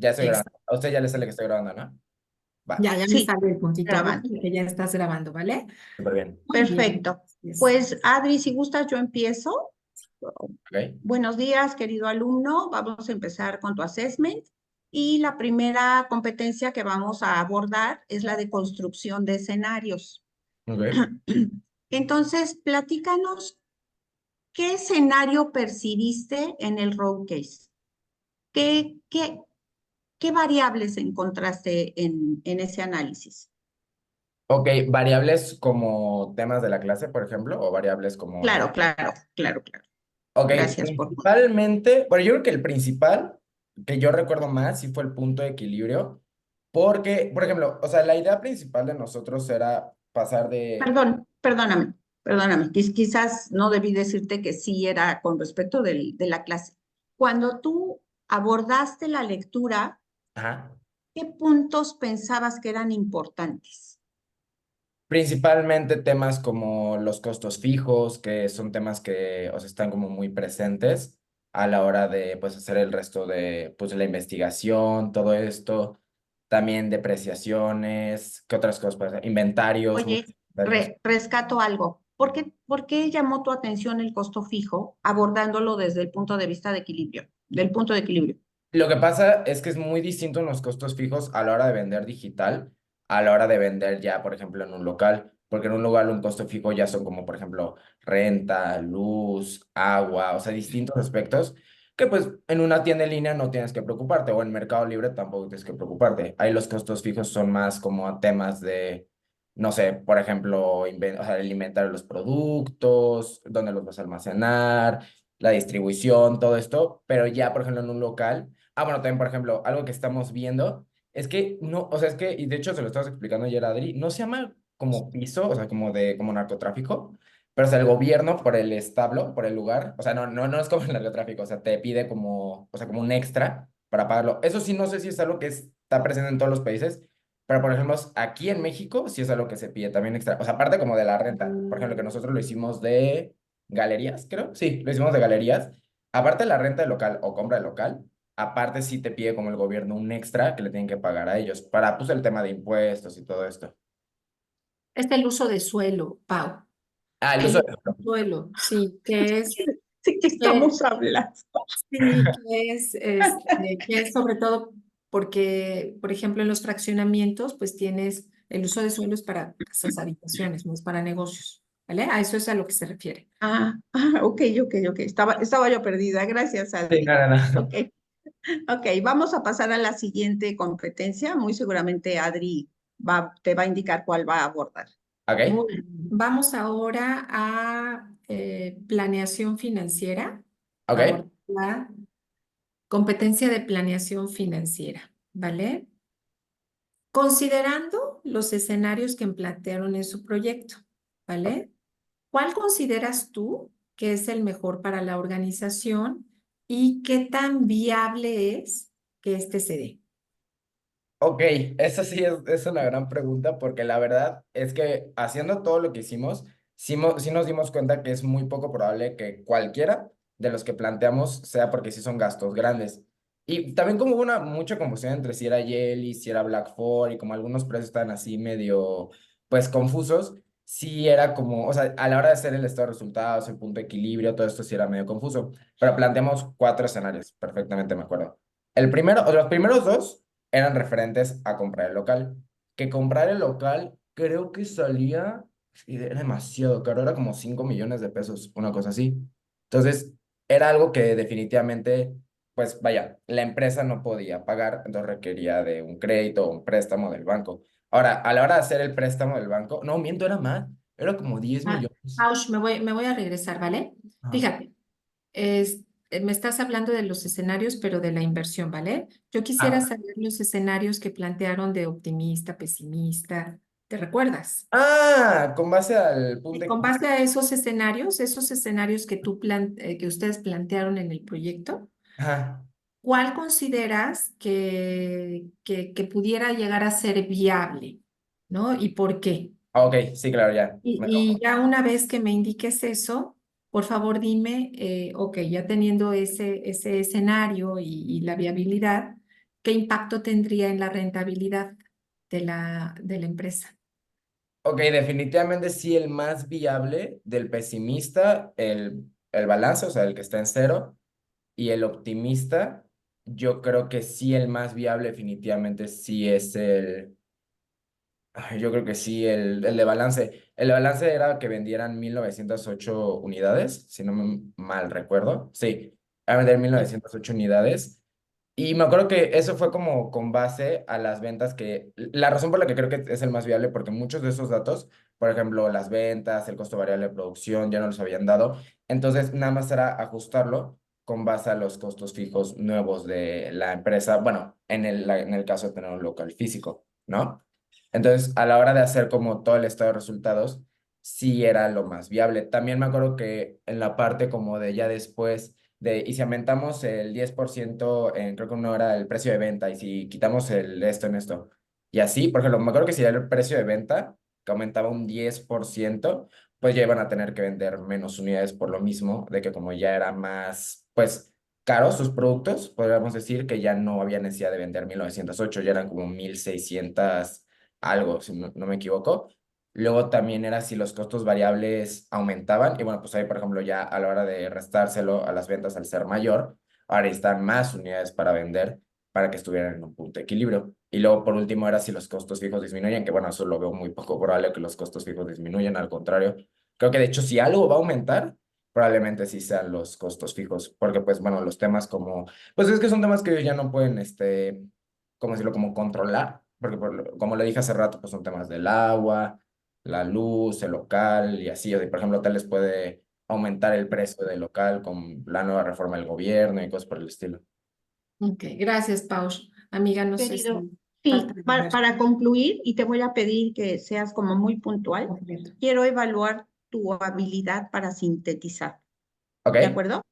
Ya estoy Ex- grabando. A usted ya le sale que estoy grabando, ¿no? Va, ya me Sí, sale el puntito abajo grabando. de que ya estás grabando, ¿vale? súper bien. Muy bien. Perfecto. Yes. Pues Adri, si gustas, yo empiezo. ¿Ok? Buenos días, querido alumno. Vamos a empezar con tu assessment. Y la primera competencia que vamos a abordar es la de construcción de escenarios. Ok. Entonces, platícanos, ¿qué escenario percibiste en el road case? ¿Qué variables encontraste en ese análisis? Ok, variables como temas de la clase, por ejemplo, o variables como de... Claro, claro, claro, claro. Ok, Gracias por... principalmente, bueno, yo creo que el principal que yo recuerdo más sí fue el punto de equilibrio, porque, por ejemplo, o sea, la idea principal de nosotros era pasar de... Perdóname. Quizás no debí decirte que sí era con respecto de la clase. Cuando tú abordaste la lectura, Ajá. ¿qué puntos pensabas que eran importantes? Principalmente temas como los costos fijos, que son temas que, o sea, están como muy presentes a la hora de, pues, hacer el resto de, pues, la investigación, todo esto. También depreciaciones, ¿qué otras cosas? Pues, inventarios, muchos Oye, inventarios. rescato algo. ¿Por qué llamó tu atención el costo fijo abordándolo desde el punto de vista de equilibrio, del punto de equilibrio? Lo que pasa es que es muy distinto en los costos fijos a la hora de vender digital, a la hora de vender ya, por ejemplo, en un local, porque en un lugar un costo fijo ya son como, por ejemplo, renta, luz, agua, o sea, distintos aspectos que pues en una tienda en línea no tienes que preocuparte, o en Mercado Libre tampoco tienes que preocuparte. Ahí los costos fijos son más como temas de, no sé, por ejemplo, o sea, el inventario de los productos, dónde los vas a almacenar, la distribución, todo esto, pero ya, por ejemplo, en un local. Ah, bueno, también, por ejemplo, algo que estamos viendo es que no, o sea, es que, y de hecho se lo estabas explicando ayer a Adri, no se llama como piso, o sea, como de, como narcotráfico, pero o sea, el gobierno por el establo, por el lugar, o sea, no es como el narcotráfico, o sea, te pide como, o sea, como un extra para pagarlo. Eso sí, no sé si es algo que está presente en todos los países, pero por ejemplo, aquí en México sí es algo que se pide también extra, o sea, aparte como de la renta, por ejemplo, que nosotros lo hicimos de galerías, creo, sí, lo hicimos de galerías, aparte de la renta del local o compra del local. Aparte, sí te pide como el gobierno un extra que le tienen que pagar a ellos para pues el tema de impuestos y todo esto. Es el uso de suelo, Pau. Ah, el El uso uso de... de suelo, sí, que es, ¿De qué que, estamos hablando? sí, que es sobre todo porque, por ejemplo, en los fraccionamientos, pues tienes el uso de suelos para casas, habitaciones, no es para negocios, ¿vale? A eso es a lo que se refiere. Ok. Estaba yo perdida. Gracias, Sí, Adri. no, no, Ok, no. ok. Vamos a pasar a la siguiente competencia. Muy seguramente Adri te va a indicar cuál va a abordar. Ok, Muy bien. Vamos ahora a planeación financiera, ok, abordar la competencia de planeación financiera, ¿vale? Considerando los escenarios que plantearon en su proyecto, ¿vale? ¿Cuál consideras tú que es el mejor para la organización y qué tan viable es que este se dé? ok. Esa sí es una gran pregunta porque la verdad es que haciendo todo lo que hicimos, sí nos dimos cuenta que es muy poco probable que cualquiera de los que planteamos sea porque sí son gastos grandes. Y también como hubo una mucha confusión entre si era Jelly, si era Black 4 y como algunos precios están así medio pues confusos, sí era como, o sea, a la hora de hacer el estado de resultados, el punto de equilibrio, todo esto sí era medio confuso. Pero planteamos cuatro escenarios, perfectamente me acuerdo. El primero, o los primeros dos eran referentes a comprar el local. Que comprar el local creo que salía, y era demasiado caro, era como 5 millones de pesos, una cosa así. Entonces, era algo que definitivamente, pues vaya, la empresa no podía pagar, entonces requería de un crédito o un préstamo del banco. Ahora, a la hora de hacer el préstamo del banco, no, miento, era más, era como 10 Ah, millones. Aush, me voy a regresar, ¿vale? Ajá. Fíjate, me estás hablando de los escenarios, pero de la inversión, ¿vale? Yo quisiera Ah, saber los escenarios que plantearon de optimista, pesimista. ¿Te recuerdas? con base al punto Y de... con base a esos escenarios que que ustedes plantearon en el proyecto, Ajá. ¿cuál consideras que pudiera llegar a ser viable? ¿No? ¿Y por qué? Ah, ok, sí, claro, ya. Y ya una vez que me indiques eso, por favor dime, ok, ya teniendo ese escenario y la viabilidad, ¿qué impacto tendría en la rentabilidad de la empresa? Ok, definitivamente sí, el más viable del pesimista, el balance, o sea, el que está en cero, y el optimista, yo creo que sí, el más viable definitivamente sí es yo creo que sí, el de balance. El de balance era que vendieran 1908 unidades, si no me mal recuerdo. Sí, a vender Sí. 1908 unidades. Y me acuerdo que eso fue como con base a las ventas que, la razón por la que creo que es el más viable, porque muchos de esos datos, por ejemplo, las ventas, el costo variable de producción, ya no los habían dado. Entonces, nada más era ajustarlo con base a los costos fijos nuevos de la empresa, bueno, en el caso de tener un local físico, ¿no? Entonces, a la hora de hacer como todo el estado de resultados, sí era lo más viable. También me acuerdo que en la parte como de ya después y si aumentamos el 10% en, creo que una hora el precio de venta, y si quitamos esto en esto, y así, por ejemplo, me acuerdo que si era el precio de venta, que aumentaba un 10%, pues ya iban a tener que vender menos unidades por lo mismo, de que como ya era más, pues, caros sus productos, podríamos decir que ya no había necesidad de vender 1908, ya eran como 1600 algo, si no me equivoco. Luego también era si los costos variables aumentaban, y bueno, pues ahí, por ejemplo, ya a la hora de restárselo a las ventas al ser mayor, ahora están más unidades para vender para que estuvieran en un punto de equilibrio. Y luego, por último, era si los costos fijos disminuyen, que bueno, eso lo veo muy poco probable que los costos fijos disminuyan, al contrario. Creo que de hecho, si algo va a aumentar, probablemente sí sean los costos fijos, porque pues bueno, los temas como, pues es que son temas que ya no pueden, ¿cómo decirlo? Como controlar, porque como le dije hace rato, pues son temas del agua, la luz, el local y así. O sea, por ejemplo, hoteles puede aumentar el precio del local con la nueva reforma del gobierno y cosas por el estilo. Ok, gracias, Paush. Amiga, no sé Querido, si falta sí, agregar para concluir, y te voy a pedir que seas como muy puntual, completo. quiero evaluar tu habilidad para sintetizar. ¿De ¿Ok? acuerdo?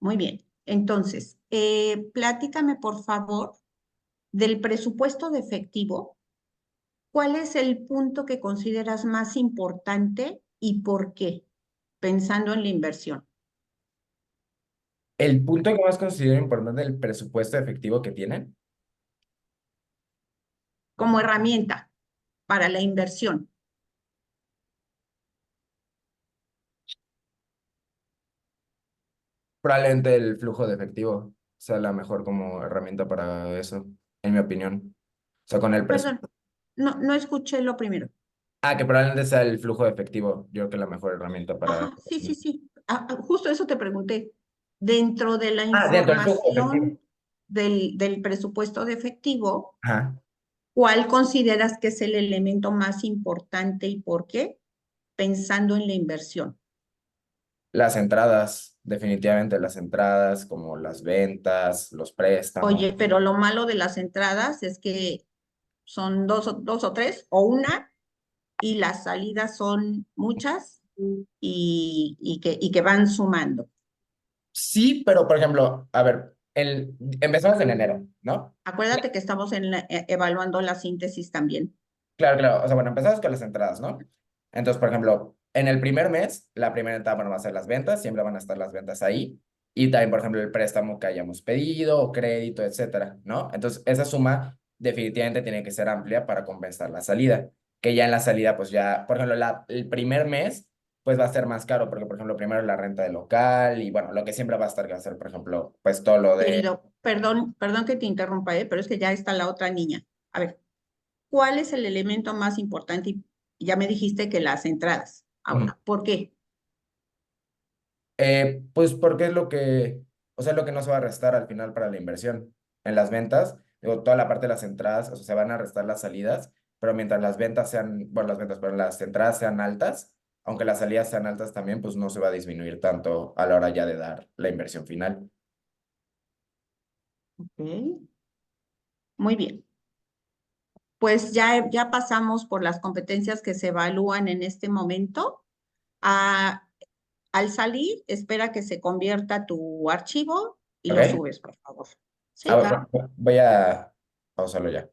Muy bien. Entonces, platícame, por favor, del presupuesto de efectivo. ¿Cuál es el punto que consideras más importante y por qué? Pensando en la inversión. El punto que más considero importante del presupuesto efectivo que tienen, Como herramienta para la inversión. probablemente el flujo de efectivo sea la mejor como herramienta para eso, en mi opinión. O sea, con el Perdón, presupuesto. no escuché lo primero. Que probablemente sea el flujo de efectivo, yo creo que es la mejor herramienta para... Ajá, sí, sí, sí. Justo eso te pregunté. Dentro de la Dentro del flujo de efectivo. información del presupuesto de efectivo, Ajá. ¿cuál consideras que es el elemento más importante y por qué? Pensando en la inversión. Las entradas, definitivamente las entradas, como las ventas, los préstamos. Oye, pero lo malo de las entradas es que son dos o tres o una y las salidas son muchas y que van sumando. Sí, pero por ejemplo, a ver, empezamos en enero, ¿no? Acuérdate que estamos evaluando la síntesis también. Claro, claro. O sea, bueno, empezamos con las entradas, ¿no? Entonces, por ejemplo, en el primer mes, la primera etapa no va a ser las ventas, siempre van a estar las ventas ahí. Y también, por ejemplo, el préstamo que hayamos pedido, o crédito, etcétera, ¿no? Entonces, esa suma definitivamente tiene que ser amplia para compensar la salida. Que ya en la salida, pues ya, por ejemplo, el primer mes, pues va a ser más caro, porque, por ejemplo, primero la renta del local y, bueno, lo que siempre va a estar que hacer, por ejemplo, pues todo lo de... Querido, perdón que te interrumpa, pero es que ya está la otra niña. A ver, ¿cuál es el elemento más importante? Y ya me dijiste que las entradas. Ujú. Ahora, ¿por qué? Pues porque es lo que, o sea, lo que no se va a restar al final para la inversión. En las ventas, digo, toda la parte de las entradas, o sea, se van a restar las salidas, pero mientras las ventas sean, bueno, las ventas, pero las entradas sean altas, aunque las salidas sean altas también, pues no se va a disminuir tanto a la hora ya de dar la inversión final. Ok, muy bien. Pues ya pasamos por las competencias que se evalúan en este momento. Ah, al salir, espera que se convierta tu archivo y lo ¿Ok? subes, por favor. ¿Sí? Voy a pausarlo ya.